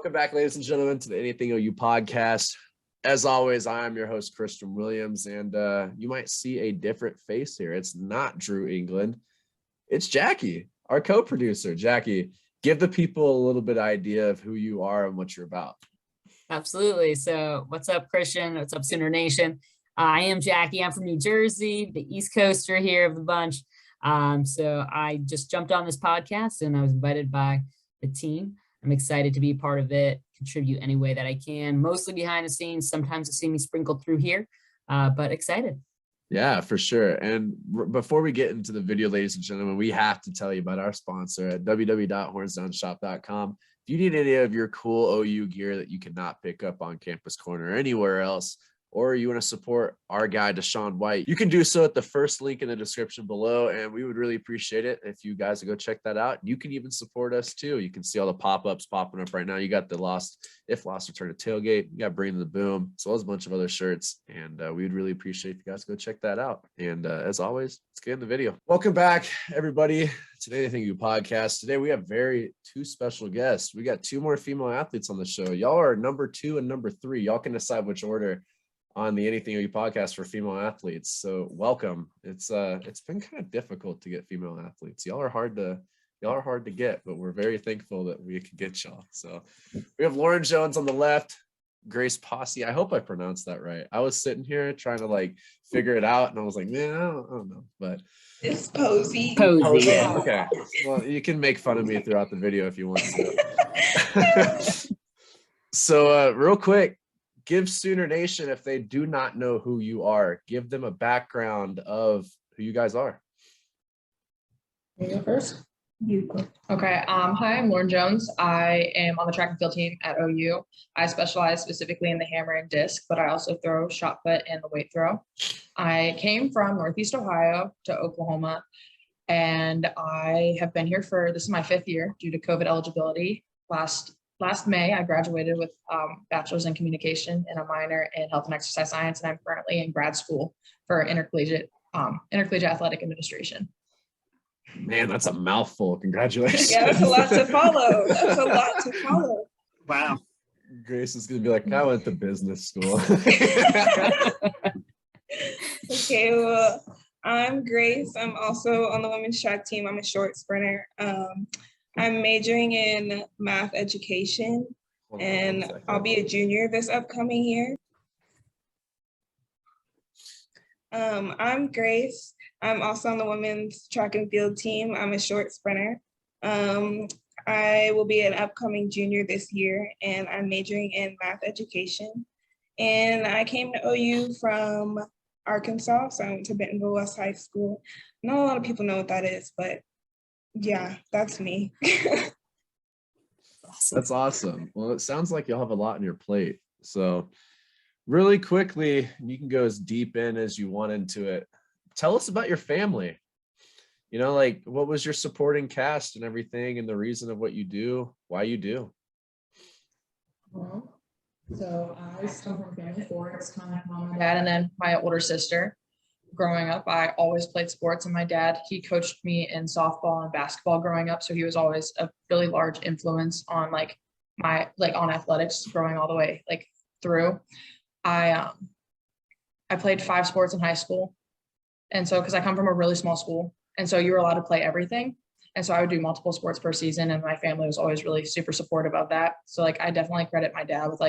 Welcome back, ladies and gentlemen, to the AnythingOU Podcast. As always, I am your host, Christian Williams, and you might see a different face here. It's not Drew England. It's Jackie, our co-producer. Jackie, give the people a little bit of idea of who you are and what you're about. Absolutely. So what's up, Christian? What's up, Sooner Nation? I am Jackie. I'm from New Jersey, the East Coaster here of the bunch. So I just jumped on this podcast and I was invited by the team. I'm excited to be a part of it, contribute any way that I can, mostly behind the scenes. Sometimes you see me sprinkled through here, but excited. Yeah, for sure. And before we get into the video, ladies and gentlemen, we have to tell you about our sponsor at www.hornsdownshop.com. If you need any of your cool OU gear that you cannot pick up on Campus Corner or anywhere else, or you want to support our guy, Deshaun White, you can do so at the first link in the description below. And we would really appreciate it if you guys would go check that out. You can even support us too. You can see all the pop-ups popping up right now. You got the If Lost Return to Tailgate. You got Bring the Boom, as well as a bunch of other shirts. And we would really appreciate if you guys go check that out. And as always, let's get in the video. Welcome back, everybody, to the AnythingOU Podcast. Today we have two special guests. We got two more female athletes on the show. Y'all are number 2 and number 3. Y'all can decide which order on the AnythingOU Podcast for female athletes. So welcome. It's been kind of difficult to get female athletes. Y'all are hard to get, but we're very thankful that we could get y'all. So we have Lauren Jones on the left, Grace Posey. I hope I pronounced that right. I was sitting here trying to figure it out, and I was like, man, I don't know, but it's Posey. Posey. Yeah. Okay. Well, you can make fun of me throughout the video if you want to. So real quick, give Sooner Nation, if they do not know who you are, give them a background of who you guys are. You go first. You go. Okay. Hi, I'm Lauren Jones. I am on the track and field team at OU. I specialize specifically in the hammer and disc, but I also throw shot put and the weight throw. I came from Northeast Ohio to Oklahoma, and I have been here this is my 5th year due to COVID eligibility. Last May, I graduated with bachelor's in communication and a minor in health and exercise science, and I'm currently in grad school for intercollegiate athletic administration. Man, that's a mouthful. Congratulations. Yeah, that's a lot to follow. Wow. Grace is going to be like, I went to business school. Okay, well, I'm Grace. I'm also on the women's track team. I'm a short sprinter. I'm majoring in math education, and I'll be a junior this upcoming year. I'm Grace. I'm also on the women's track and field team. I'm a short sprinter. I will be an upcoming junior this year, and I'm majoring in math education. And I came to OU from Arkansas, so I went to Bentonville West High School. Not a lot of people know what that is, but yeah, that's me. That's awesome. Well, it sounds like you'll have a lot on your plate. So really quickly, you can go as deep in as you want into it. Tell us about your family. What was your supporting cast and everything, and the reason of what you do, why you do? Well, so I come from a family of 4. It's kind of like mom and dad, and then my older sister. Growing up, I always played sports, and my dad, he coached me in softball and basketball growing up. So he was always a really large influence on on athletics growing all the way through. I played 5 sports in high school. And so, cause I come from a really small school, and so you were allowed to play everything. And so I would do multiple sports per season, and my family was always really super supportive of that. So I definitely credit my dad with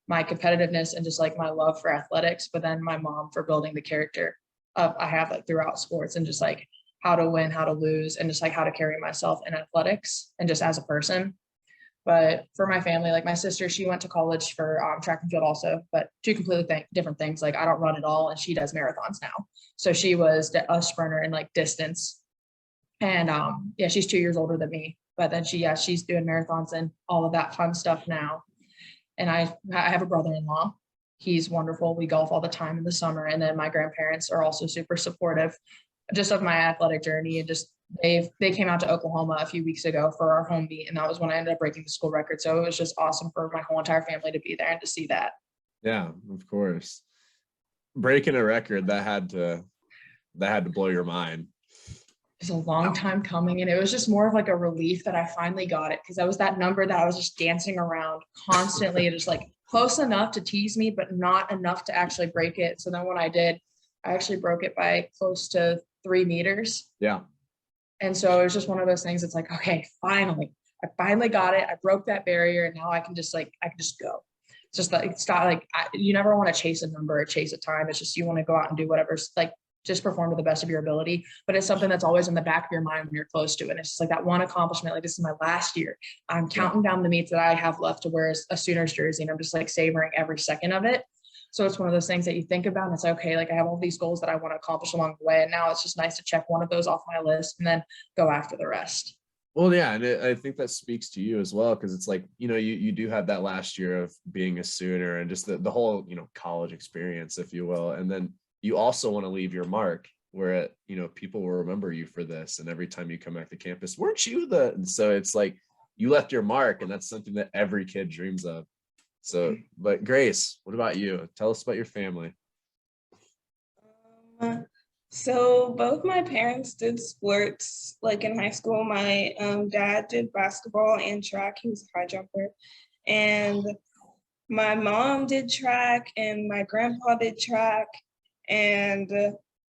my competitiveness and just my love for athletics, but then my mom for building the character I have throughout sports, and just how to win, how to lose, and just how to carry myself in athletics and just as a person. But for my family, my sister, she went to college for track and field also, but 2 completely different things. I don't run at all, and she does marathons now. So she was a sprinter in distance, and yeah, she's 2 years older than me. But then she's doing marathons and all of that fun stuff now. And I have a brother-in-law. He's wonderful. We golf all the time in the summer. And then my grandparents are also super supportive just of my athletic journey. And just they came out to Oklahoma a few weeks ago for our home meet. And that was when I ended up breaking the school record. So it was just awesome for my whole entire family to be there and to see that. Yeah, of course. Breaking a record, that had to blow your mind. was a long time coming. And it was just more of like a relief that I finally got it, because that was that number that I was just dancing around constantly, just like close enough to tease me, but not enough to actually break it. So then when I did, I actually broke it by close to 3 meters. Yeah. And so it was just one of those things. It's like, okay, finally, I finally got it. I broke that barrier, and now I can just go. It's just like, it's not like, you never want to chase a number or chase a time. It's just, you want to go out and do whatever's like, just perform to the best of your ability. But it's something that's always in the back of your mind when you're close to it. And it's just like that one accomplishment. Like, this is my last year. I'm counting down the meets that I have left to wear a Sooners jersey, and I'm just like savoring every second of it. So it's one of those things that you think about, and it's like, okay, like I have all these goals that I want to accomplish along the way. And now it's just nice to check one of those off my list and then go after the rest. Well, yeah, and I think that speaks to you as well, because it's like, you do have that last year of being a Sooner and just the whole, college experience, if you will. And then you also want to leave your mark where, people will remember you for this. And every time you come back to campus, weren't you and so it's like you left your mark, and that's something that every kid dreams of. So, but Grace, what about you? Tell us about your family. So both my parents did sports, like in high school. My dad did basketball and track. He was a high jumper. And my mom did track, and my grandpa did track. And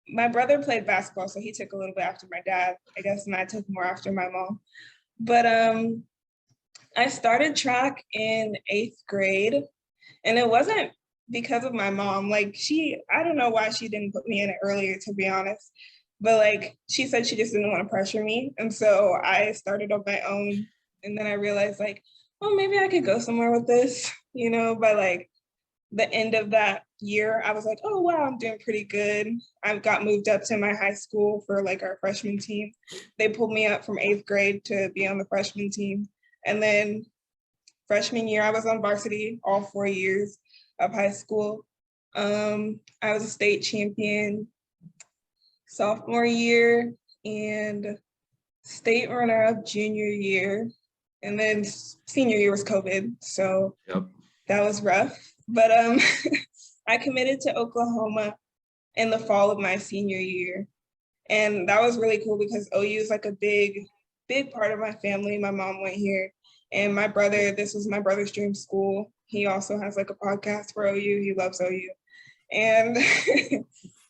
my brother played basketball, so he took a little bit after my dad, I guess, and I took more after my mom. But I started track in 8th grade, and it wasn't because of my mom. Like, I don't know why she didn't put me in it earlier, to be honest. But like, she said she just didn't want to pressure me. And so I started on my own. And then I realized like, oh, maybe I could go somewhere with this, by like the end of that year, I was like, oh, wow, I'm doing pretty good. I got moved up to my high school for like our freshman team. They pulled me up from 8th grade to be on the freshman team. And then freshman year, I was on varsity all 4 years of high school. I was a state champion sophomore year and state runner-up junior year. And then senior year was COVID, so That was rough. But I committed to Oklahoma in the fall of my senior year. And that was really cool because OU is like a big part of my family. My mom went here, and this was my brother's dream school. He also has like a podcast for OU. He loves OU. And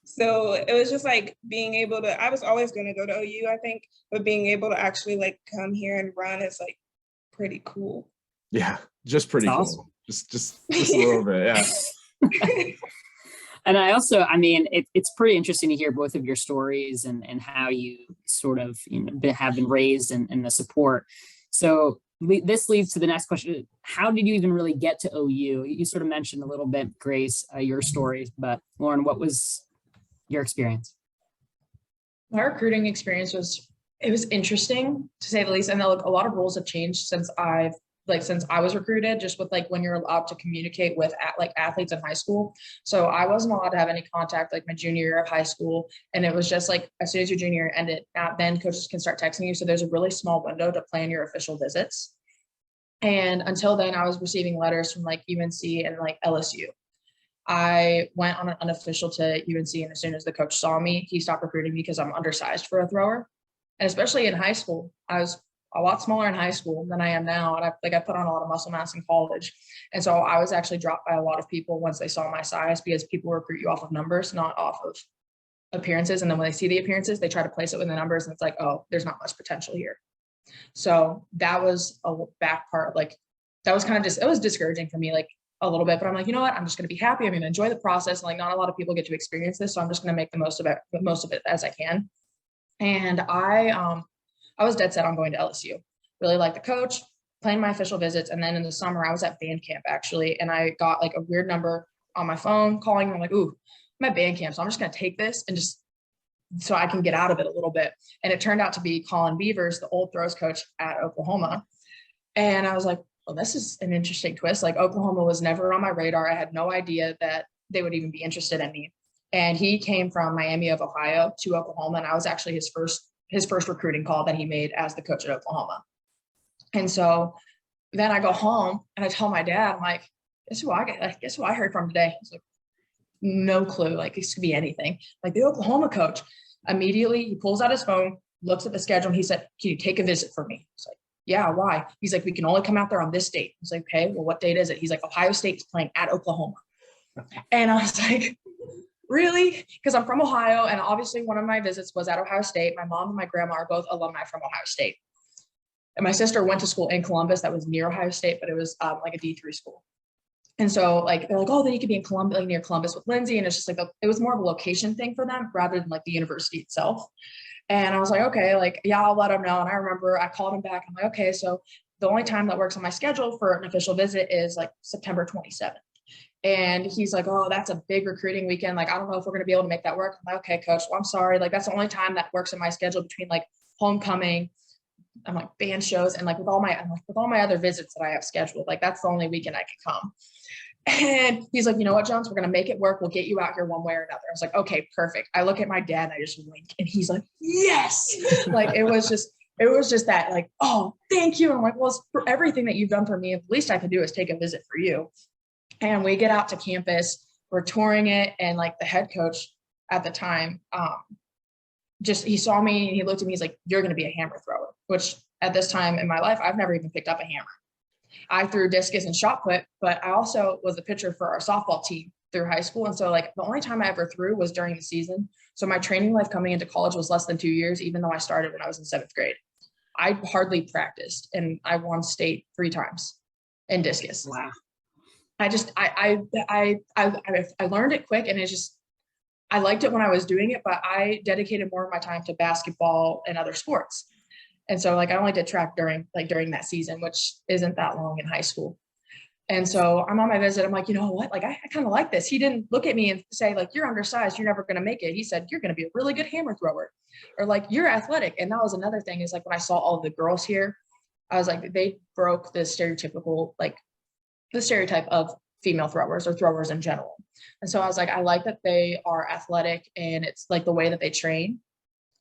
so it was just like being able to, I was always going to go to OU, I think, but being able to actually like come here and run is like pretty cool. Yeah, just pretty cool. Awesome. Just a little bit, yeah. And I mean, it's pretty interesting to hear both of your stories and how you sort of have been raised and the support. So this leads to the next question. How did you even really get to OU? You sort of mentioned a little bit, Grace, your stories, but Lauren, what was your experience? My recruiting experience was interesting, to say the least. And a lot of rules have changed since I was recruited, just with like when you're allowed to communicate with athletes in high school. So I wasn't allowed to have any contact like my junior year of high school. And it was just like, as soon as your junior year ended, then coaches can start texting you. So there's a really small window to plan your official visits. And until then, I was receiving letters from like UNC and like LSU. I went on an unofficial to UNC, and as soon as the coach saw me, he stopped recruiting me because I'm undersized for a thrower. And especially in high school, I was a lot smaller in high school than I am now. And I put on a lot of muscle mass in college. And so I was actually dropped by a lot of people once they saw my size, because people recruit you off of numbers, not off of appearances. And then when they see the appearances, they try to place it with the numbers, and it's like, oh, there's not much potential here. So that was a back part. Like, that was kind of it was discouraging for me, like a little bit, but I'm like, you know what? I'm just going to be happy. I'm going to enjoy the process. Like, not a lot of people get to experience this. So I'm just going to make the most of it as I can. And I was dead set on going to LSU. Really liked the coach, planned my official visits. And then in the summer, I was at band camp actually. And I got like a weird number on my phone calling me. I'm like, ooh, I'm at band camp. So I'm just going to take this and just so I can get out of it a little bit. And it turned out to be Colin Beavers, the old throws coach at Oklahoma. And I was like, well, this is an interesting twist. Like, Oklahoma was never on my radar. I had no idea that they would even be interested in me. And he came from Miami of Ohio to Oklahoma. And I was actually his first recruiting call that he made as the coach at Oklahoma. And so then I go home and I tell my dad, I'm like, guess who I heard from today? He's like, no clue. Like, this could be anything. Like, the Oklahoma coach. Immediately he pulls out his phone, looks at the schedule and he said, can you take a visit for me? I was like, yeah, why? He's like, we can only come out there on this date. I was like, okay, well, what date is it? He's like, Ohio State is playing at Oklahoma. And I was like, really? Because I'm from Ohio. And obviously one of my visits was at Ohio State. My mom and my grandma are both alumni from Ohio State. And my sister went to school in Columbus that was near Ohio State, but it was like a D3 school. And so like, they're like, oh, then you could be in Columbus, like near Columbus with Lindsay. And it's just like, it was more of a location thing for them rather than like the university itself. And I was like, okay, like, yeah, I'll let them know. And I remember I called him back. I'm like, okay, so the only time that works on my schedule for an official visit is like September 27th. And he's like, oh, that's a big recruiting weekend. Like, I don't know if we're going to be able to make that work. I'm like, okay, coach, well, I'm sorry. Like, that's the only time that works in my schedule between like homecoming, I'm like band shows, and like with all my other visits that I have scheduled, like that's the only weekend I can come. And he's like, you know what, Jones, we're going to make it work. We'll get you out here one way or another. I was like, okay, perfect. I look at my dad and I just wink, and he's like, yes. Like, it was just that like, oh, thank you. And I'm like, well, for everything that you've done for me, the least I can do is take a visit for you. And we get out to campus, we're touring it. And like the head coach at the time, he saw me and he looked at me, he's like, you're going to be a hammer thrower, which at this time in my life, I've never even picked up a hammer. I threw discus and shot put, but I also was a pitcher for our softball team through high school. And so like the only time I ever threw was during the season. So my training life coming into college was less than 2 years, even though I started when I was in 7th grade. I hardly practiced, and I won state 3 times in discus. Wow. I learned it quick, and I liked it when I was doing it, but I dedicated more of my time to basketball and other sports. And so like, I only did track during that season, which isn't that long in high school. And so I'm on my visit. I'm like, you know what? Like, I kind of like this. He didn't look at me and say like, you're undersized, you're never going to make it. He said, you're going to be a really good hammer thrower, or like, you're athletic. And that was another thing, is like, when I saw all the girls here, I was like, they broke the stereotype of female throwers or throwers in general. And so I was like, I like that they are athletic, and it's like the way that they train.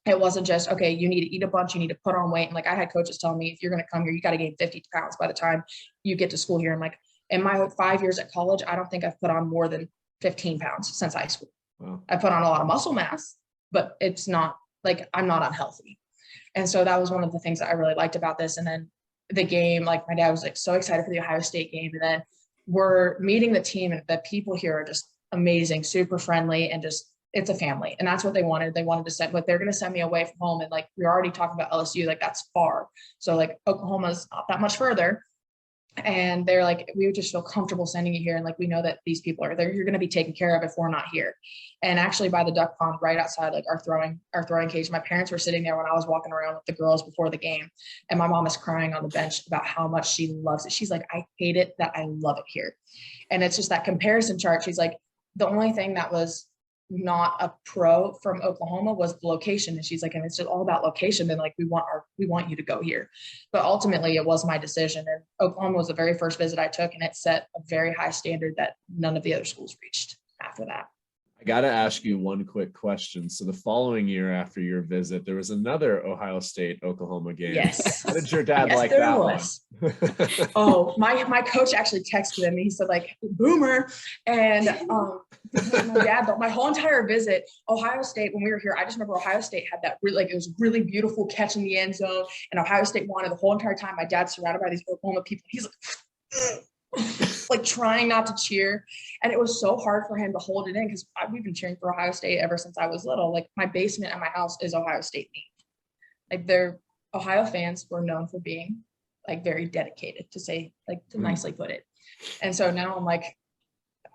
It wasn't just, okay, you need to eat a bunch, you need to put on weight. And like, I had coaches tell me, if you're going to come here, you got to gain 50 pounds by the time you get to school here. And like, in my 5 years at college, I don't think I've put on more than 15 pounds since high school. Wow. I put on a lot of muscle mass, but it's not like, I'm not unhealthy. And so that was one of the things that I really liked about this. And then the game, like my dad was like so excited for the Ohio State game. And then we're meeting the team, and the people here are just amazing, super friendly, and just, it's a family. And that's what they wanted. They wanted to send, but they're going to send me away from home. And like, we're already talking about LSU, like that's far. So like, Oklahoma's not that much further. And they're like, we would just feel comfortable sending you here. And like, we know that these people are there. You're going to be taken care of if we're not here. And actually by the duck pond right outside, like our throwing cage, my parents were sitting there when I was walking around with the girls before the game. And my mom is crying on the bench about how much she loves it. She's like, I hate it that I love it here. And it's just that comparison chart. She's like, the only thing that was not a pro from Oklahoma was the location. And she's like, and it's just all about location. Then like, we want you to go here. But ultimately it was my decision. And Oklahoma was the very first visit I took, and it set a very high standard that none of the other schools reached after that. I got to ask you one quick question. So the following year after your visit, there was another Ohio State Oklahoma game. Yes. How did your dad yes, like there that was. one? Oh, my coach actually texted him. He said like, boomer. And my dad, my whole entire visit, Ohio State, when we were here, I just remember Ohio State had that really, like, it was really beautiful catch in the end zone. And Ohio State wanted the whole entire time. My dad's surrounded by these Oklahoma people. He's like, like trying not to cheer. And it was so hard for him to hold it in, because we've been cheering for Ohio State ever since I was little. Like my basement at my house is Ohio State themed. Like they're Ohio fans were known for being like very dedicated, to nicely put it. And so now I'm like,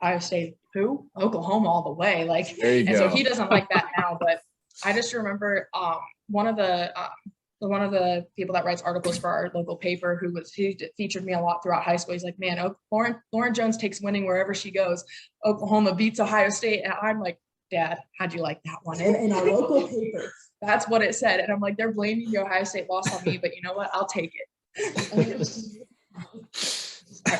Ohio State, who? Oklahoma all the way. Like, and so he doesn't like that now. But I just remember one of the people that writes articles for our local paper, he featured me a lot throughout high school. He's like, man, Lauren Jones takes winning wherever she goes. Oklahoma beats Ohio State. And I'm like, Dad, how'd you like that one? In our local paper, that's what it said. And I'm like, they're blaming the Ohio State loss on me, but you know what? I'll take it. I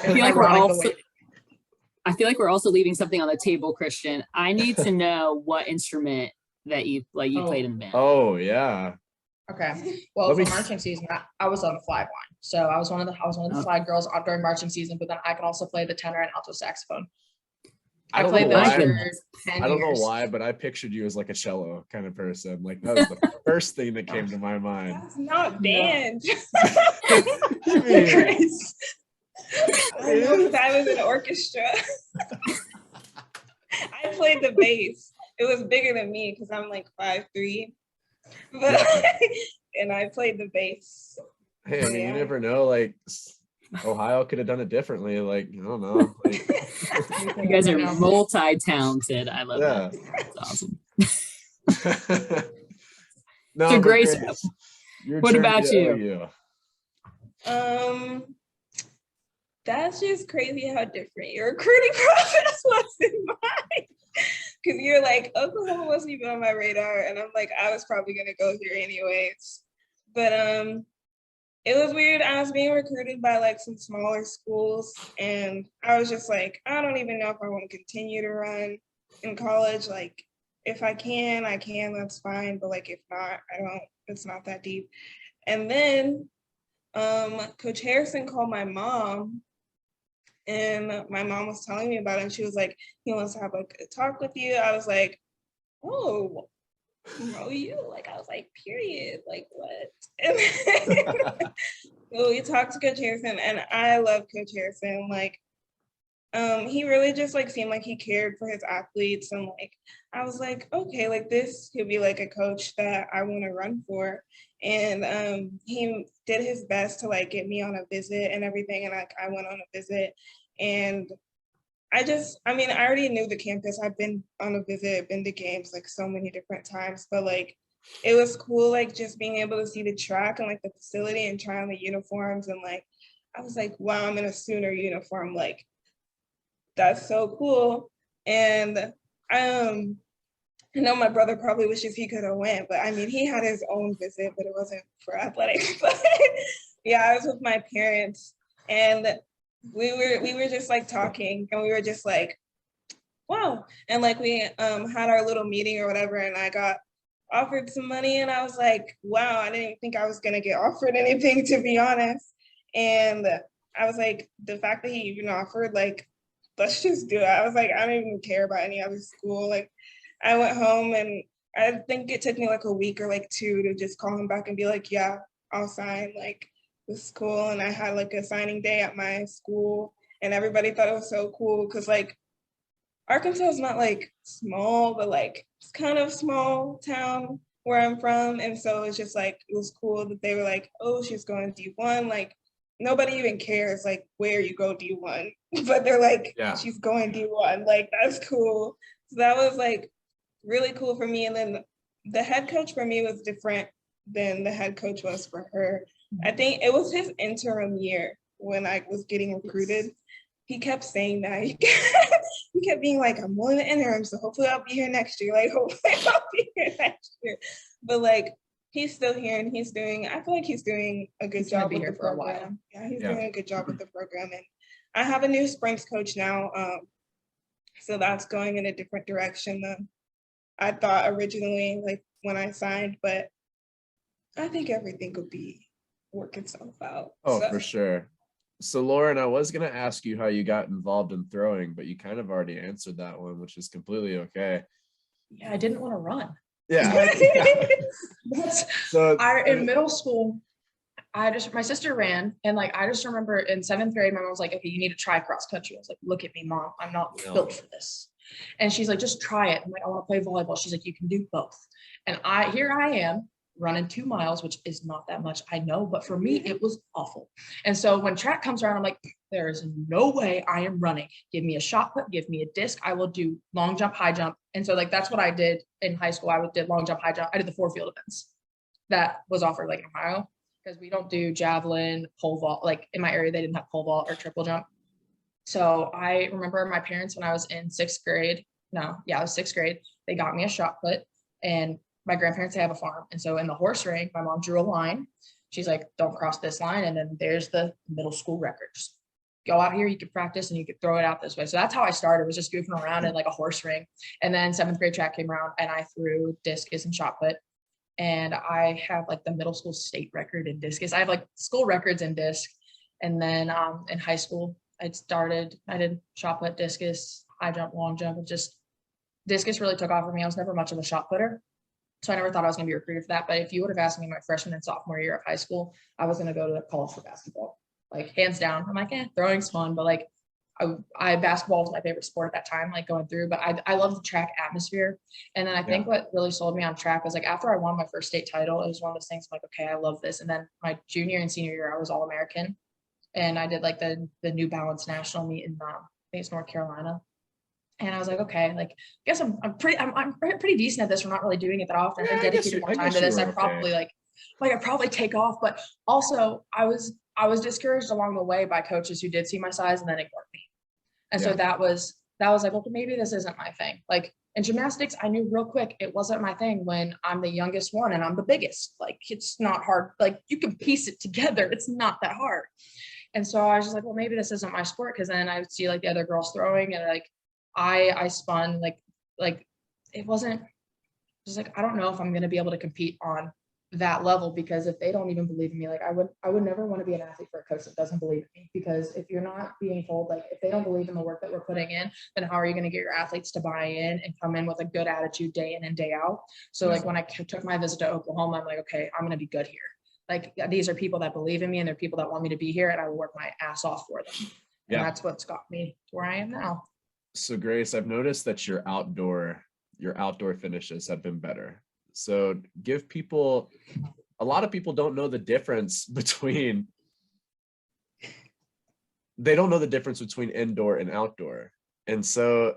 feel like we're also leaving something on the table, Christian. I need to know what instrument that you played in the band. Oh yeah. Okay. Well, for marching season, I was on the flag line. So I was one of the flag girls during marching season, but then I could also play the tenor and alto saxophone. I don't played know those why. for 10 I don't know years. why, but I pictured you as like a cello kind of person. Like that was the first thing that came to my mind. That's not band. You mean, Grace. I know because I was in orchestra. I played the bass. It was bigger than me because I'm like 5'3", but and I played the bass. hey, I mean, Yeah. you never know. Like Ohio could have done it differently. Like I don't know. Like, You guys are multi-talented. I love yeah. that. That's awesome. No, So but Grace, your what journey about to you? OU. That's just crazy how different your recruiting process was in mine. Because you're like, Oklahoma wasn't even on my radar, and I'm like, I was probably gonna go here anyways. But it was weird. I was being recruited by like some smaller schools, and I was just like, I don't even know if I want to continue to run in college. Like, if I can, I can. That's fine. But like, if not, I don't. It's not that deep. And then Coach Harrison called my mom, and my mom was telling me about it, and she was like, he wants to have like a talk with you. I was like, oh, OU? Like, I was like, period, like what? And then, so we talked to Coach Harrison, and I love Coach Harrison. Like, he really just like seemed like he cared for his athletes, and like I was like, okay, like this could be like a coach that I want to run for. And he did his best to like get me on a visit and everything, and like I went on a visit, and I mean, I already knew the campus. I've been on a visit, been to games like so many different times, but like it was cool, like just being able to see the track and like the facility and try on the uniforms, and like I was like, wow, I'm in a Sooner uniform, like that's so cool. And I know my brother probably wishes he could have went, but I mean, he had his own visit, but it wasn't for athletics. But yeah, I was with my parents, and we were just like talking, and we were just like, wow. And like we had our little meeting or whatever, and I got offered some money, and I was like, wow, I didn't think I was gonna get offered anything, to be honest. And I was like, the fact that he even offered, like, let's just do it. I was like, I don't even care about any other school. Like, I went home, and I think it took me like a week or like 2 to just call him back and be like, yeah, I'll sign. Like, this is cool. And I had like a signing day at my school, and everybody thought it was so cool because like Arkansas is not like small, but like it's kind of small town where I'm from. And so it's just like, it was cool that they were like, oh, she's going D1. Like, nobody even cares like where you go D1, but they're like, Yeah. she's going D1. Like, that's cool. So that was like really cool for me. And then the head coach for me was different than the head coach was for her. I think it was his interim year when I was getting recruited. He kept saying that. He kept being like, I'm willing to interim, so hopefully I'll be here next year. Like, hopefully I'll be here next year. But like, he's still here, and I feel like he's doing a good job with the program. Yeah, he's doing a good job with the program. And I have a new Springs coach now. So that's going in a different direction than I thought originally, like when I signed, but I think everything will work itself out. Oh, for sure. So Lauren, I was going to ask you how you got involved in throwing, but you kind of already answered that one, which is completely okay. Yeah, I didn't want to run. Yeah. So in middle school, my sister ran, and like I just remember in 7th grade, my mom was like, okay, you need to try cross country. I was like, look at me, Mom, I'm not built for this. And she's like, just try it. I'm like, I want to play volleyball. She's like, you can do both. And here I am running 2 miles, which is not that much, I know, but for me, it was awful. And so when track comes around, I'm like, there is no way I am running. Give me a shot put, give me a disc. I will do long jump, high jump. And so like, that's what I did in high school. I did long jump, high jump. I did the 4 field events that was offered like in Ohio, because we don't do javelin, pole vault. Like in my area, they didn't have pole vault or triple jump. So I remember my parents when I was in 6th grade. I was 6th grade. They got me a shot put, and my grandparents, they have a farm. And so in the horse ring, my mom drew a line. She's like, don't cross this line. And then there's the middle school record. Just go out here, you can practice, and you could throw it out this way. So that's how I started, was just goofing around in like a horse ring. And then 7th grade track came around, and I threw discus and shot put. And I have like the middle school state record in discus. I have like school records in disc. And then in high school, I did shot put, discus, high jump, long jump. Discus really took off for me. I was never much of a shot putter. So I never thought I was going to be recruited for that. But if you would have asked me my freshman and sophomore year of high school, I was going to go to college for basketball, like hands down. I'm like, throwing's fun, but like basketball was my favorite sport at that time, like going through, but I love the track atmosphere. And then I think what really sold me on track was like, after I won my first state title, it was one of those things I'm like, okay, I love this. And then my junior and senior year, I was All-American, and I did like the New Balance national meet in, I think it's North Carolina. And I was like, okay, like, I guess I'm pretty decent at this. We're not really doing it that often. I dedicated more time to this. I probably I probably take off, but also I was discouraged along the way by coaches who did see my size and then ignored me. And so that was like, well, maybe this isn't my thing. Like in gymnastics, I knew real quick it wasn't my thing when I'm the youngest one and I'm the biggest. Like, it's not hard. Like, you can piece it together. It's not that hard. And so I was just like, well, maybe this isn't my sport. Cause then I would see like the other girls throwing, and like I spun like it wasn't just like, I don't know if I'm going to be able to compete on that level, because if they don't even believe in me, like I would never want to be an athlete for a coach that doesn't believe in me, because if you're not being told, like, if they don't believe in the work that we're putting in, then how are you going to get your athletes to buy in and come in with a good attitude day in and day out? So like when I took my visit to Oklahoma, I'm like, okay, I'm going to be good here. Like, these are people that believe in me, and they're people that want me to be here, and I will work my ass off for them. And that's what's got me to where I am now. So Grace, I've noticed that your outdoor finishes have been better. So give people, a lot of people don't know the difference between, indoor and outdoor. And so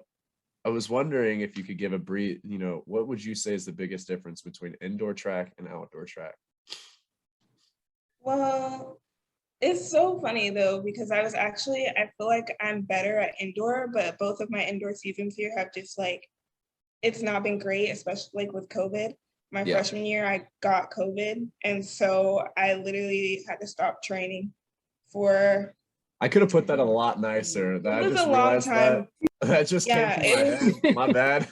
I was wondering if you could give a brief, what would you say is the biggest difference between indoor track and outdoor track? Well, it's so funny though, because I feel like I'm better at indoor, but both of my indoor seasons here have just like, it's not been great, especially like with COVID. My freshman year, I got COVID. And so I literally had to stop training for. I could have put that a lot nicer. That it was a long time. That just came to my head. My bad.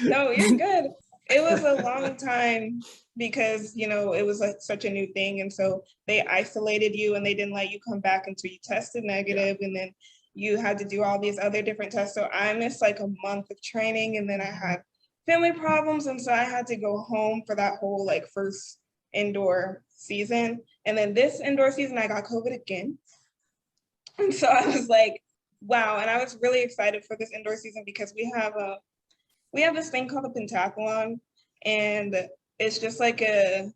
No, you're good. It was a long time because, it was like such a new thing. And so they isolated you and they didn't let you come back until you tested negative. And then you had to do all these other different tests. So I missed like a month of training, and then I had family problems. And so I had to go home for that whole like first indoor season. And then this indoor season, I got COVID again. And so I was like, wow. And I was really excited for this indoor season because we have this thing called the pentathlon, and it's just like a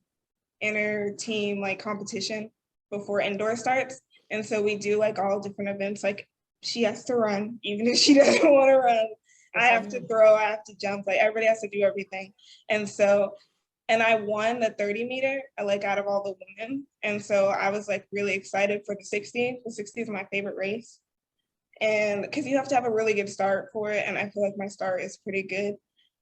inter team like competition before indoor starts. And so we do like all different events. Like, she has to run, even if she doesn't want to run. I have to throw, I have to jump, like everybody has to do everything. And I won the 30 meter, like out of all the women. And so I was like really excited for the 60. The 60 is my favorite race. And because you have to have a really good start for it. And I feel like my start is pretty good.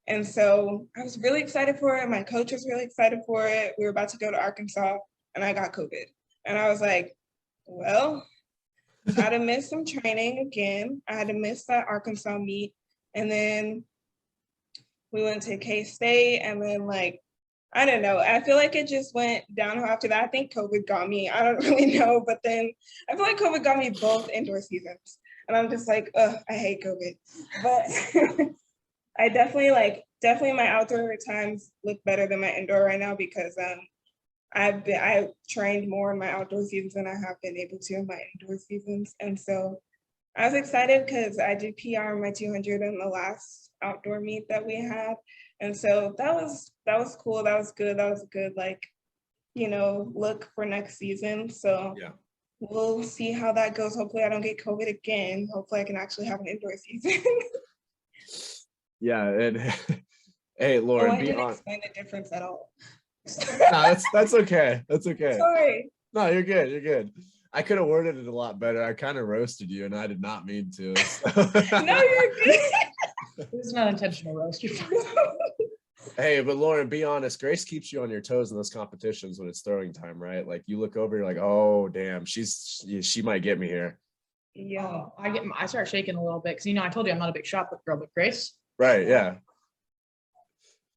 And so I was really excited for it. My coach was really excited for it. We were about to go to Arkansas, and I got COVID. And I was like, well, I had to miss some training again. I had to miss that Arkansas meet. And then we went to K-State, and then like, I don't know. I feel like it just went downhill after that. I think COVID got me. I don't really know. But then I feel like COVID got me both indoor seasons. And I'm just like, ugh, I hate COVID. But I definitely my outdoor times look better than my indoor right now, because I've trained more in my outdoor seasons than I have been able to in my indoor seasons. And so I was excited because I did PR in my 200 in the last outdoor meet that we had. And so that was cool. That was good. That was a good, like, look for next season. So we'll see how that goes. Hopefully I don't get COVID again. Hopefully I can actually have an indoor season. Yeah. And hey, Lauren, I didn't explain the difference at all. No, that's okay. That's okay. Sorry. No, you're good. You're good. I could have worded it a lot better. I kind of roasted you, and I did not mean to. So. No, you're good. It was not intentional roast. Hey, but Lauren, be honest. Grace keeps you on your toes in those competitions when it's throwing time, right? Like, you look over, you're like, oh, damn, she might get me here. Yeah. I start shaking a little bit because, I told you I'm not a big shot put girl, but Grace. Right. Yeah.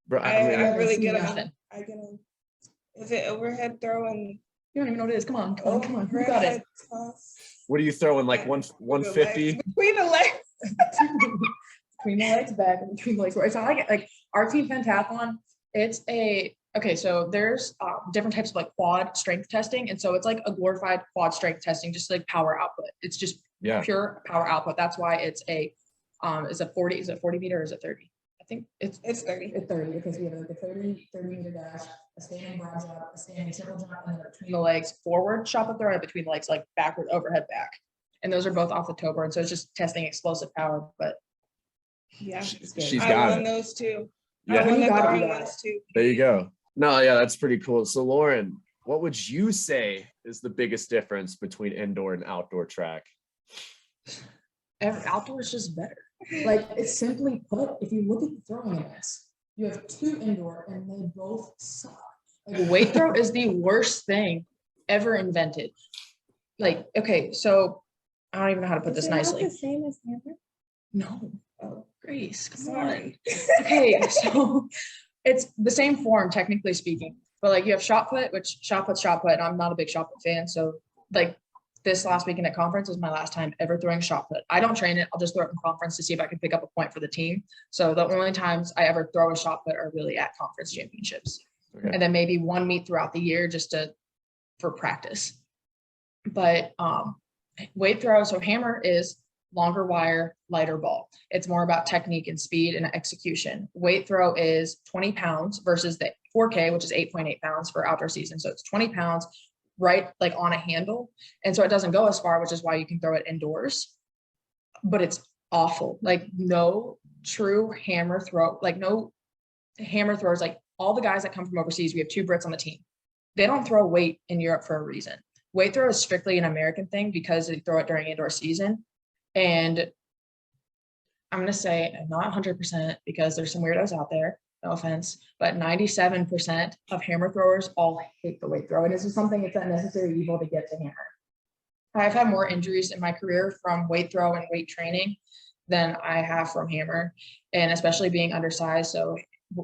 Bro, I'm really good at nothing. is it overhead throw and You don't even know what it is. Come on. Who got it? What are you throwing? Like 150? Between the legs. Between the legs back and between the legs. It's not like our team pentathlon. It's okay. So there's different types of like quad strength testing. And so it's like a glorified quad strength testing, just like power output. It's just pure power output. That's why it's is it 40 meter or is it 30? I think it's 30. It's 30 because we have like a 30 meter dash, a standing broad jump, a standing triple jump, and then between the legs forward shot put throw, and between the legs like backward overhead back. And those are both off the toe board. So it's just testing explosive power. But yeah, she's got I won those too. Yeah. I won the throwing ones too. There you go. No, yeah, that's pretty cool. So Lauren, what would you say is the biggest difference between indoor and outdoor track? Outdoor is just better. Like, it's simply put, if you look at the throwing events, you have 2 indoor and they both suck. Like, weight throw is the worst thing ever invented. Like, okay, so I don't even know how to put this nicely. The same as hammer? No. Oh, Grace, come on. Okay, so it's the same form, technically speaking, but like you have shot put, which shot put, and I'm not a big shot put fan. So like this last weekend at conference was my last time ever throwing shot put. I don't train it. I'll just throw it in conference to see if I can pick up a point for the team. So the only times I ever throw a shot put are really at conference championships. Okay. And then maybe one meet throughout the year just for practice. But weight throw, so hammer is longer wire, lighter ball. It's more about technique and speed and execution. Weight throw is 20 pounds versus the 4K, which is 8.8 pounds for outdoor season. So it's 20 pounds right like on a handle. And so it doesn't go as far, which is why you can throw it indoors, but it's awful. Like no true hammer throw, like no hammer throwers, like all the guys that come from overseas, we have 2 Brits on the team. They don't throw weight in Europe for a reason. Weight throw is strictly an American thing because they throw it during indoor season. And I'm going to say not 100% because there's some weirdos out there, no offense, but 97% of hammer throwers all hate the weight throw. And this is something, it's a necessary evil to get to hammer. I've had more injuries in my career from weight throw and weight training than I have from hammer, and especially being undersized. So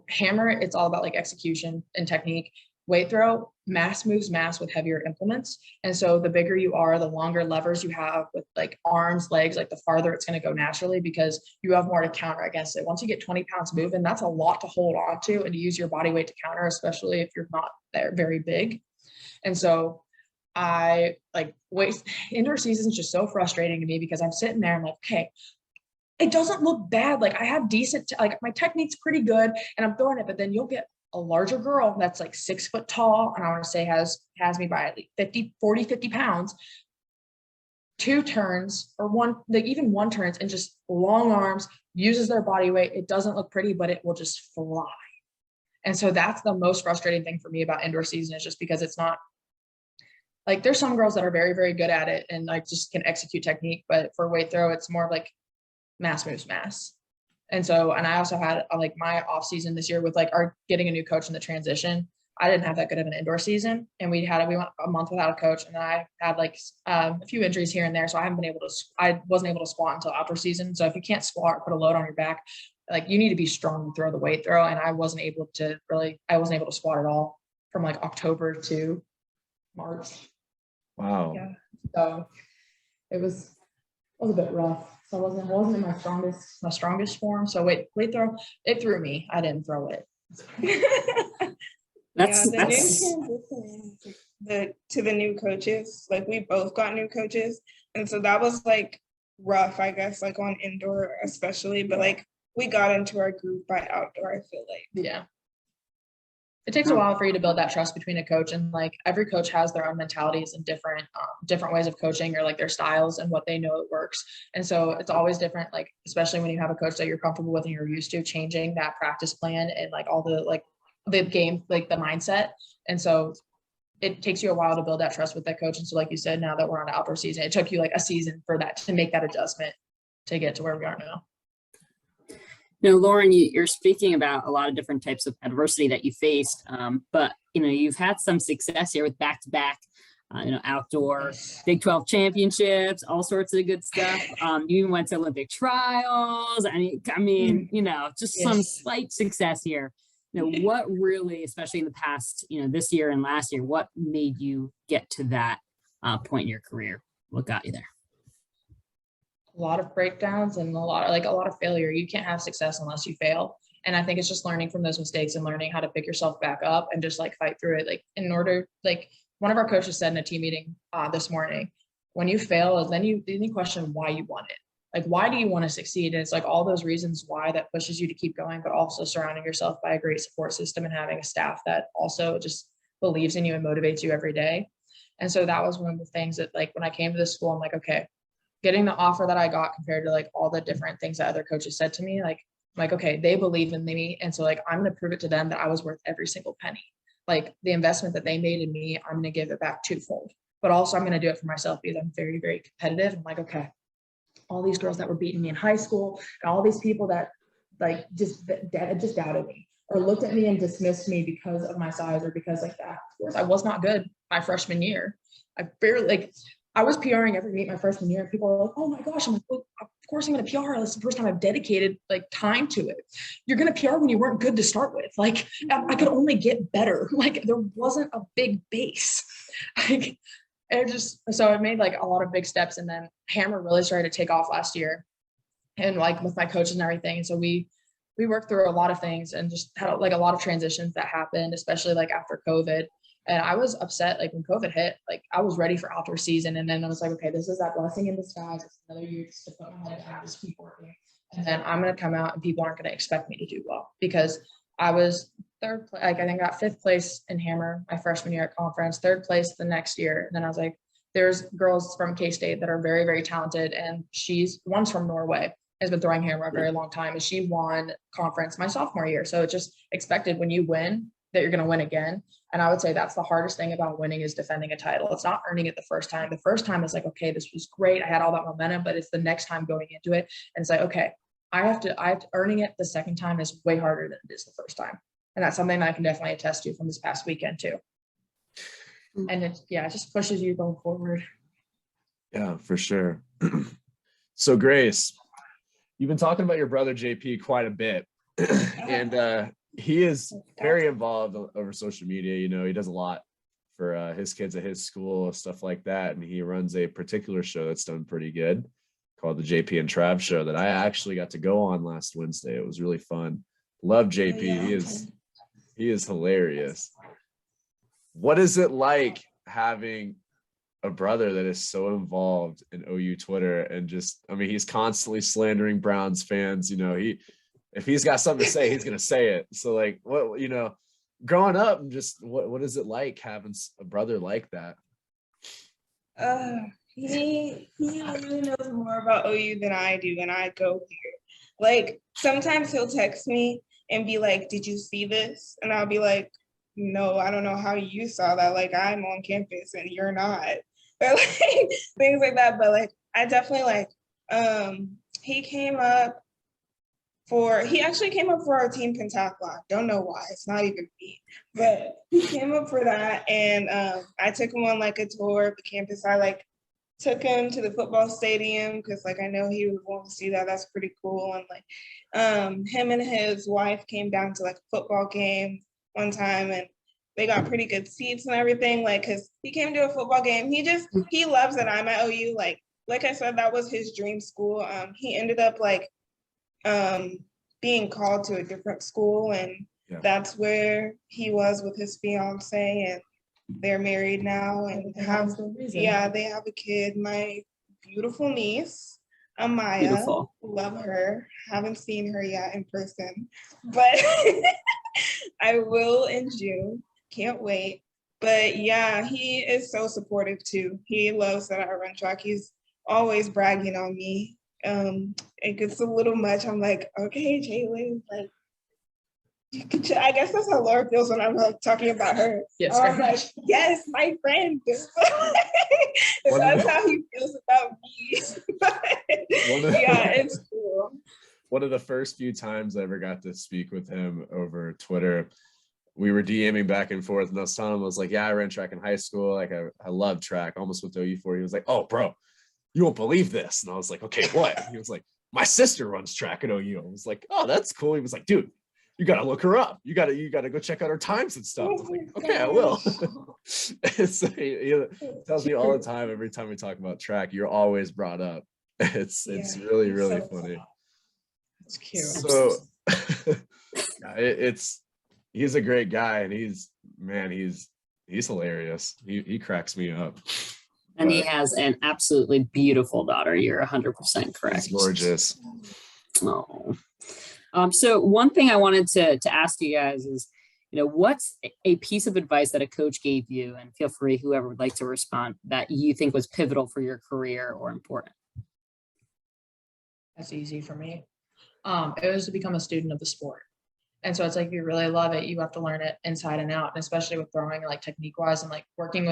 hammer, it's all about like execution and technique. Weight throw, mass moves mass with heavier implements. And so the bigger you are, the longer levers you have with like arms, legs, like the farther it's going to go naturally because you have more to counter against it. Once you get 20 pounds moving, that's a lot to hold on to and to use your body weight to counter, especially if you're not there very big. And so indoor season is just so frustrating to me because I'm sitting there and like, okay, it doesn't look bad. Like I have decent, like my technique's pretty good and I'm throwing it, but then you'll get a larger girl that's like 6 foot tall and I want to say has me by at least 50 pounds, 2 turns or even one turns and just long arms, uses their body weight. It doesn't look pretty, but it will just fly. And so that's the most frustrating thing for me about indoor season is just because it's not like there's some girls that are very, very good at it and like just can execute technique, but for weight throw, it's more like mass moves mass. And so, and I also had like my off season this year with like getting a new coach in the transition. I didn't have that good of an indoor season and we went a month without a coach and I had like a few injuries here and there. So I wasn't able to squat until outdoor season. So if you can't squat or put a load on your back, like you need to be strong to throw the weight throw. And I wasn't able to squat at all from like October to March. Wow. Yeah. So it was a bit rough. So I wasn't in my strongest form. So weight throw, it threw me. I didn't throw it. That's new transition to the new coaches. Like we both got new coaches. And so that was like rough, I guess, like on indoor especially, but like we got into our group by outdoor, I feel like. Yeah. It takes a while for you to build that trust between a coach and like every coach has their own mentalities and different ways of coaching or like their styles and what they know it works. And so it's always different, like, especially when you have a coach that you're comfortable with and you're used to changing that practice plan and like all the game, like the mindset. And so it takes you a while to build that trust with that coach. And so like you said, now that we're on the outdoor season, it took you like a season for that to make that adjustment to get to where we are now. Lauren, you're speaking about a lot of different types of adversity that you faced, but you've had some success here with back-to-back, outdoor Big 12 championships, all sorts of good stuff. You even went to Olympic trials. Some slight success here. what really, especially in the past, this year and last year, what made you get to that point in your career? What got you there? A lot of breakdowns and a lot of failure. You can't have success unless you fail. And I think it's just learning from those mistakes and learning how to pick yourself back up and just fight through it. One of our coaches said in a team meeting this morning, when you fail, then you question why you want it. Why do you want to succeed? And it's all those reasons why that pushes you to keep going, but also surrounding yourself by a great support system and having a staff that also just believes in you and motivates you every day. And so that was one of the things that when I came to this school, I'm okay, getting the offer that I got compared to all the different things that other coaches said to me, okay, they believe in me. And so I'm going to prove it to them that I was worth every single penny. The investment that they made in me, I'm going to give it back twofold, but also I'm going to do it for myself because I'm very, very competitive. I'm okay, all these girls that were beating me in high school and all these people that just doubted me or looked at me and dismissed me because of my size or because that. Of course, I was not good my freshman year. I was PRing every meet my freshman year and people were oh my gosh. I'm well, of course I'm going to PR. This is the first time I've dedicated time to it. You're going to PR when you weren't good to start with. I could only get better. There wasn't a big base. So I made a lot of big steps, and then Hammer really started to take off last year and with my coaches and everything. And so we worked through a lot of things and just had a lot of transitions that happened, especially after COVID. And I was upset when COVID hit, I was ready for outdoor season. And then I was okay, this is that blessing in disguise. It's another year just to put my head down, just keep working. And then I'm going to come out and people aren't going to expect me to do well because I was third place. I think I got 5th place in Hammer my freshman year at conference, 3rd place the next year. And then I was there's girls from K-State that are very, very talented. And one's from Norway, has been throwing Hammer a very long time. And she won conference my sophomore year. So it's just expected when you win that you're going to win again. And I would say that's the hardest thing about winning is defending a title. It's not earning it the first time. The first time is okay, this was great. I had all that momentum, but it's the next time going into it. And it's okay, I have to earning it the second time is way harder than it is the first time. And that's something that I can definitely attest to from this past weekend too. And it just pushes you going forward. Yeah, for sure. So Grace, you've been talking about your brother JP quite a bit. And he is very involved over social media. He does a lot for his kids at his school, stuff like that. And he runs a particular show that's done pretty good called the JP and Trav Show that I actually got to go on last Wednesday. It was really fun. Love JP. He is hilarious. What is it like having a brother that is so involved in OU Twitter and he's constantly slandering Browns fans. If he's got something to say, he's going to say it. So what, growing up and just what is it like having a brother like that? He really knows more about OU than I do, and I go here. Sometimes he'll text me and be did you see this? And I'll be no, I don't know how you saw that. I'm on campus and you're not. Or things like that. But I definitely he actually came up for our team pentathlon. Don't know why. It's not even me. But he came up for that. And I took him on a tour of the campus. I took him to the football stadium because I know he would want to see that. That's pretty cool. And him and his wife came down to a football game one time, and they got pretty good seats and everything. Because he came to a football game. He loves that I'm at OU. Like I said, that was his dream school. He ended up being called to a different school, and that's where he was with his fiance, and they're married now and they have a kid. My beautiful niece, Amaya. Beautiful. Love her. Haven't seen her yet in person, but I will in June. Can't wait. But he is so supportive too. He loves that I run track. He's always bragging on me. It gets a little much. I'm okay, Jalen, I guess that's how Laura feels when I'm talking about her. Yes, I'm yes, my friend. That's how he feels about me. It's cool. One of the first few times I ever got to speak with him over Twitter, we were DMing back and forth, and I was telling him, I was I ran track in high school. I love track, almost went to OU for. He was oh, bro, you won't believe this. And I was okay, what? He was my sister runs track at OU. I was oh, that's cool. He was dude, you got to look her up. You got to go check out her times and stuff. I'm like, okay, I will. So he tells me all the time, every time we talk about track, you're always brought up. It's really, really funny. It's cute. So he's a great guy, and he's hilarious. He cracks me up. And he has an absolutely beautiful daughter. You're 100% correct. He's gorgeous. Oh. So one thing I wanted to ask you guys is, what's a piece of advice that a coach gave you, and feel free, whoever would like to respond, that you think was pivotal for your career or important? That's easy for me. It was to become a student of the sport. And so it's like, if you really love it, you have to learn it inside and out, and especially with throwing, like technique wise, and like working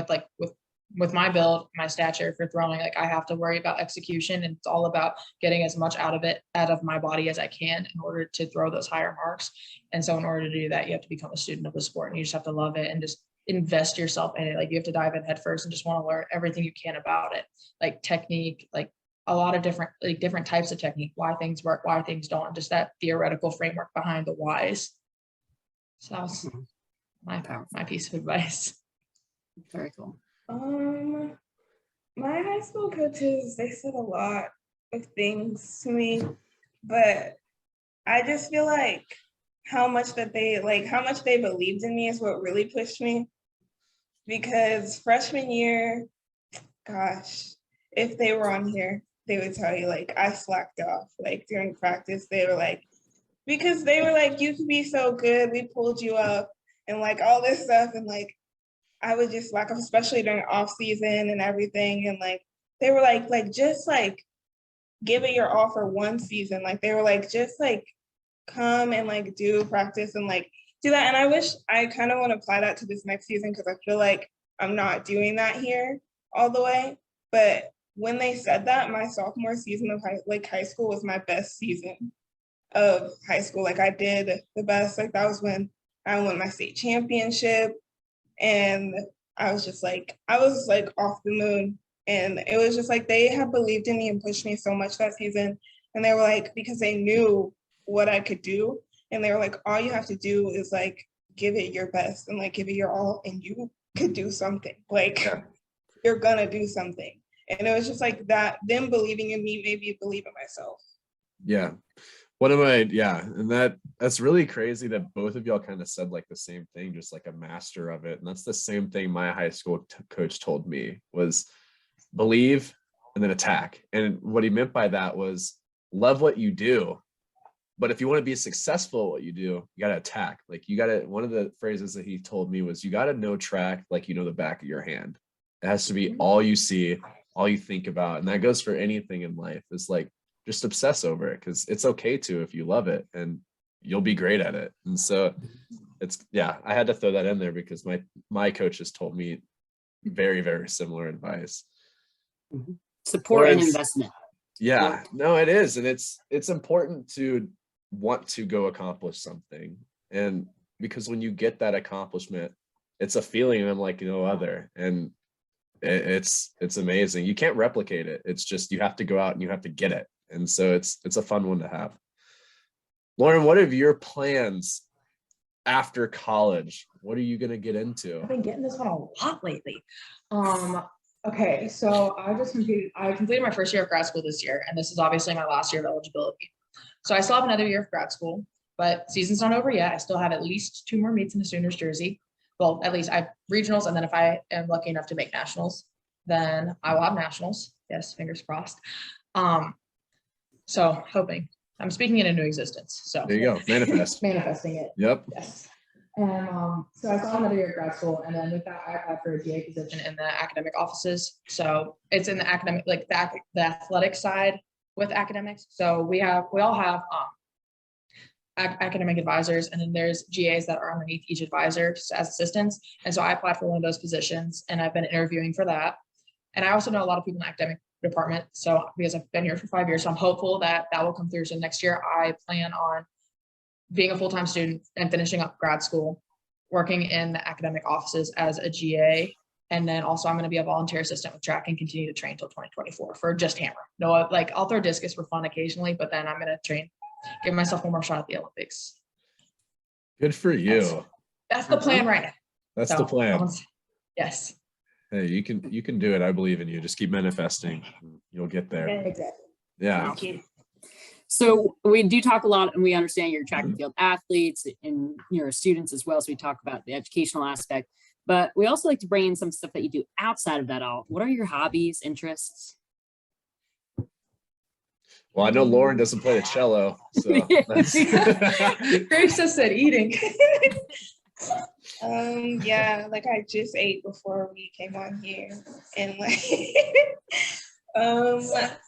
with my build, my stature for throwing, like I have to worry about execution, and it's all about getting as much out of my body as I can in order to throw those higher marks. And so in order to do that, you have to become a student of the sport, and you just have to love it and just invest yourself in it. Like you have to dive in head first and just want to learn everything you can about it, like technique, like a lot of different types of technique, why things work, why things don't, just that theoretical framework behind the whys. So that was my piece of advice. Very cool. My high school coaches, they said a lot of things to me, but I just feel like how much they believed in me is what really pushed me. Because freshman year, gosh, if they were on here, they would tell you, like, I slacked off, like, during practice. They were like, because they were like, you could be so good, we pulled you up, and, like, all this stuff, and, like, I would just slack off, especially during off season and everything, and, like, they were like, just, like, give it your all for one season. Like, they were like, just, like, come and, like, do practice and, like, do that. And I wish I kind of want to apply that to this next season, because I feel like I'm not doing that here all the way. But when they said that, my sophomore season of high school was my best season of high school. Like, I did the best. Like, that was when I won my state championship, and I was just like off the moon. And it was just like, they have believed in me and pushed me so much that season. And they were like, because they knew what I could do, and they were like, all you have to do is, like, give it your best and, like, give it your all, and you could do something. Like, you're gonna do something. And it was just like that, them believing in me made me believe in myself. Yeah. And that's really crazy that both of y'all kind of said like the same thing, just like a master of it. And that's the same thing my high school coach told me, was believe and then attack. And what he meant by that was love what you do, but if you want to be successful at what you do, you got to attack. Like, one of the phrases that he told me was, you got to know track like you know the back of your hand. It has to be all you see, all you think about. And that goes for anything in life. It's like, just obsess over it, because it's okay to, if you love it, and you'll be great at it. And so I had to throw that in there, because my coaches told me very, very similar advice. Support and investment. Yeah, no, it is. And it's important to want to go accomplish something. And because when you get that accomplishment, it's a feeling unlike no other. And it's amazing. You can't replicate it. It's just, you have to go out and you have to get it. And so it's a fun one to have. Lauren, what are your plans after college? What are you going to get into? I've been getting this one a lot lately. Okay, so I completed my first year of grad school this year, and this is obviously my last year of eligibility. So I still have another year of grad school, but season's not over yet. I still have at least 2 more meets in a Sooners jersey. Well, at least I have regionals, and then if I am lucky enough to make nationals, then I will have nationals. Yes, fingers crossed. So hoping, I'm speaking it into existence. So there you go, manifesting it. Yep. Yes. And so I saw another year of grad school, and then with that, I applied for a GA position in the academic offices. So it's in the academic, like the athletic side with academics. So we all have academic advisors, and then there's GAs that are underneath each advisor as assistants. And so I applied for one of those positions, and I've been interviewing for that. And I also know a lot of people in the academic department. So because I've been here for 5 years, so I'm hopeful that will come through. So next year I plan on being a full-time student and finishing up grad school, working in the academic offices as a GA. And then also I'm going to be a volunteer assistant with track and continue to train until 2024 for just hammer. No, like I'll throw discus for fun occasionally, but then I'm going to train, give myself one more shot at the Olympics. Good for you. That's the plan right now. That's So, the plan. Yes. Hey, you can do it. I believe in you. Just keep manifesting. You'll get there. Exactly. Yeah. Thank you. So we do talk a lot, and we understand you're track and field athletes and you're students as well. So we talk about the educational aspect, but we also like to bring in some stuff that you do outside of that all. What are your hobbies, interests? Well, I know Lauren doesn't play the cello, so Grace just said eating. Yeah, like I just ate before we came on here, and like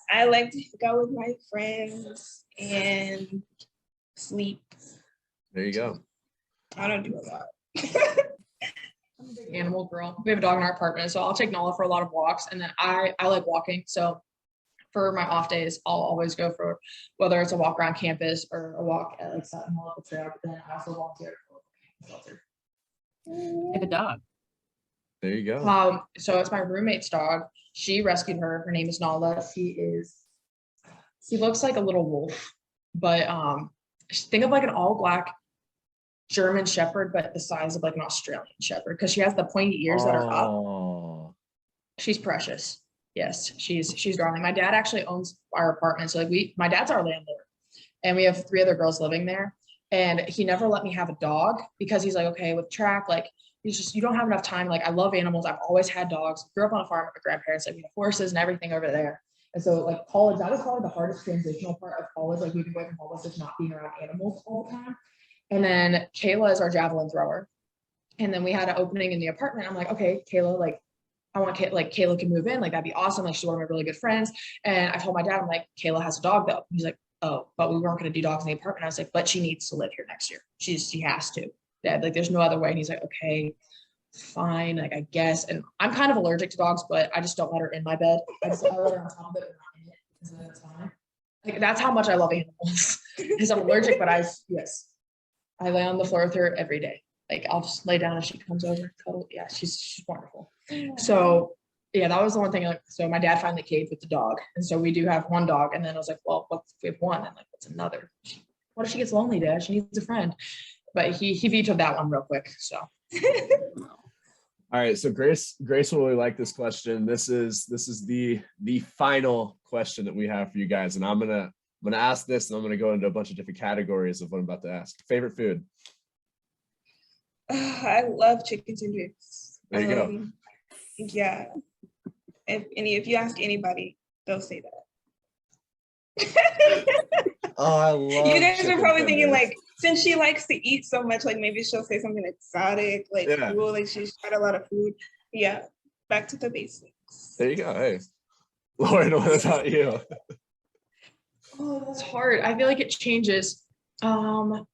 I like to go with my friends and sleep. there you go. I don't do a lot. I'm a big animal girl. We have a dog in our apartment, so I'll take Nala for a lot of walks, and then I like walking. So for my off days, I'll always go for whether it's a walk around campus or a walk at like Sutton Hall at the trail. But then I also volunteer for a shelter. I have a dog. There you go. So it's my roommate's dog. She rescued her. Her name is Nala. She looks like a little wolf, but think of like an all black German Shepherd, but the size of like an Australian Shepherd, because she has the pointy ears that are up. She's precious. Yes, she's darling. My dad actually owns our apartment, so like my dad's our landlord, and we have 3 other girls living there. And he never let me have a dog because he's like, okay, with track, like you don't have enough time. Like I love animals. I've always had dogs. Grew up on a farm with my grandparents. Like we have horses and everything over there. And so like college, that was probably the hardest transitional part of college. Like moving away from home was just not being around animals all the time. And then Kayla is our javelin thrower. And then we had an opening in the apartment. I'm like, okay, Kayla, like I want Kayla can move in. Like that'd be awesome. Like she's one of my really good friends. And I told my dad, I'm like, Kayla has a dog though. He's like, oh, but we weren't going to do dogs in the apartment. I was like, but she needs to live here next year. She has to. Dad, like there's no other way. And he's like, okay, fine, like I guess. And I'm kind of allergic to dogs, but I just don't let her in my bed. I let her on top of it, not in it, because then it's fine. Like that's how much I love animals. Because I'm allergic, but I lay on the floor with her every day. Like I'll just lay down and she comes over. Yeah, she's wonderful. So yeah, that was the one thing. Like, so my dad finally caved with the dog, and so we do have one dog. And then I was like, well, what if we have one? And like, what's another? What if she gets lonely, Dad? She needs a friend. But he vetoed that one real quick. So. All right, so Grace will really like this question. This is the final question that we have for you guys, and I'm gonna ask this, and I'm gonna go into a bunch of different categories of what I'm about to ask. Favorite food? I love chicken tenders. There you go. Yeah. If you ask anybody, they'll say that. Oh, I love. You guys are probably thinking tenders. like, since she likes to eat so much, like maybe she'll say something exotic, like cool, like she's tried a lot of food. Yeah, back to the basics. There you go. Hey, Lauren, what about you? Oh, that's hard. I feel like it changes. Gosh,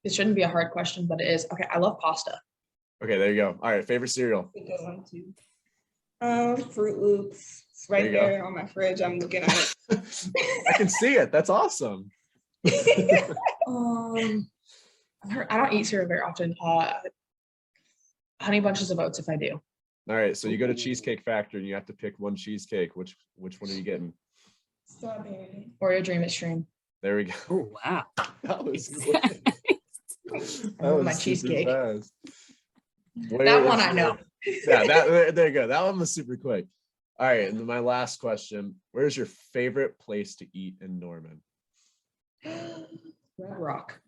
it shouldn't be a hard question, but it is. Okay, I love pasta. Okay, there you go. All right, favorite cereal? A good one too. Fruit Loops. It's right there on my fridge. I'm looking at it. I can see it. That's awesome. I don't eat cereal very often. Honey Bunches of Oats if I do. All right, so you go to Cheesecake Factory and you have to pick one cheesecake. Which one are you getting? Strawberry. Oreo Dream Extreme. There we go. Oh wow. That was quick. That was my cheesecake. Fast. That one I know. Yeah, there you go. That one was super quick. All right, and then my last question: where's your favorite place to eat in Norman? Red Rock.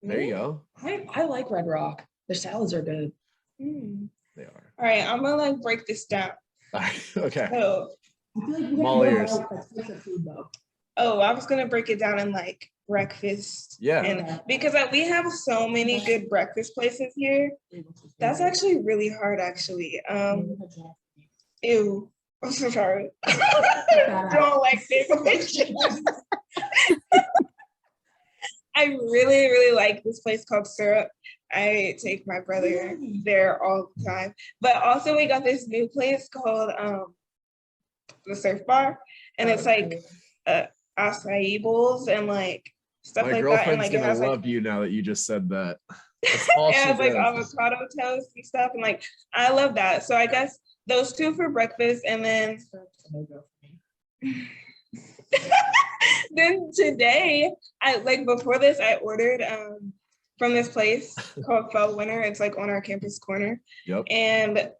There you go. I like Red Rock. Their salads are good. They are. All right, I'm gonna like break this down. All right, okay. So, I feel like I'm all ears. I was gonna break it down in like breakfast. Yeah. And because we have so many good breakfast places here. That's actually really hard, actually. Ew. I'm so sorry. Don't like this. I really, really like this place called Syrup. I take my brother there all the time. But also we got this new place called the Surf Bar. And it's like acai bowls and like stuff My like that. girlfriend's And like it gonna has love like, you now that you just said that. it has like avocado toast and stuff. And like I love that. So I guess those two for breakfast, and then then today, before this, I ordered from this place called Fell Winter. It's like on our campus corner. Yep. And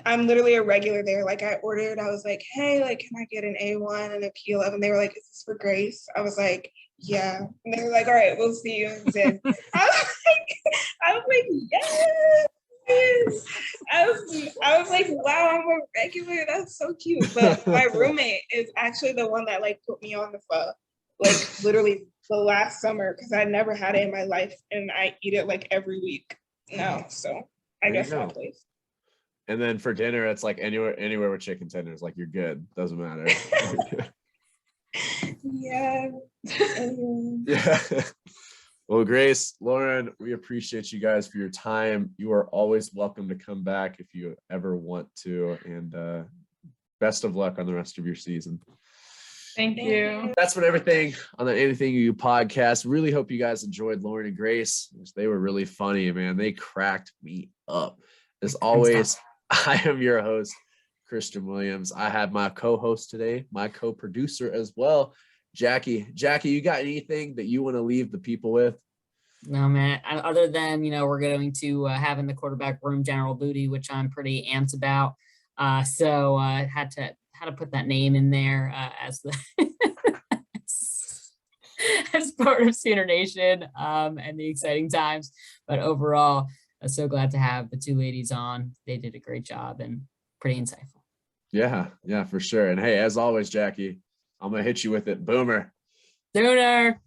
I'm literally a regular there. Like I ordered, I was like, hey, like, can I get an A1 and a P11? They were like, is this for Grace? I was like, yeah. And they were like, all right, we'll see you in Zen. I was like, yes. I was like, wow, I'm a regular. That's so cute. But my roommate is actually the one that like put me on the pho, like literally the last summer, because I never had it in my life, and I eat it like every week now. So I guess that place. And then for dinner, it's like anywhere with chicken tenders, like you're good. Doesn't matter. Yeah. Yeah. Well, Grace, Lauren, we appreciate you guys for your time. You are always welcome to come back if you ever want to. And best of luck on the rest of your season. Thank you. That's been everything on the AnythingOU podcast. Really hope you guys enjoyed Lauren and Grace. They were really funny, man. They cracked me up. As always, I am your host, Christian Williams. I have my co-host today, my co-producer as well, Jackie. Jackie, you got anything that you want to leave the people with? No, man. Other than, we're going to have in the quarterback room General Booty, which I'm pretty amped about. So I had to put that name in there as the as part of Sooner Nation and the exciting times. But overall, I'm so glad to have the two ladies on. They did a great job and pretty insightful. Yeah, for sure. And hey, as always, Jackie, I'm gonna hit you with it. Boomer. Sooner.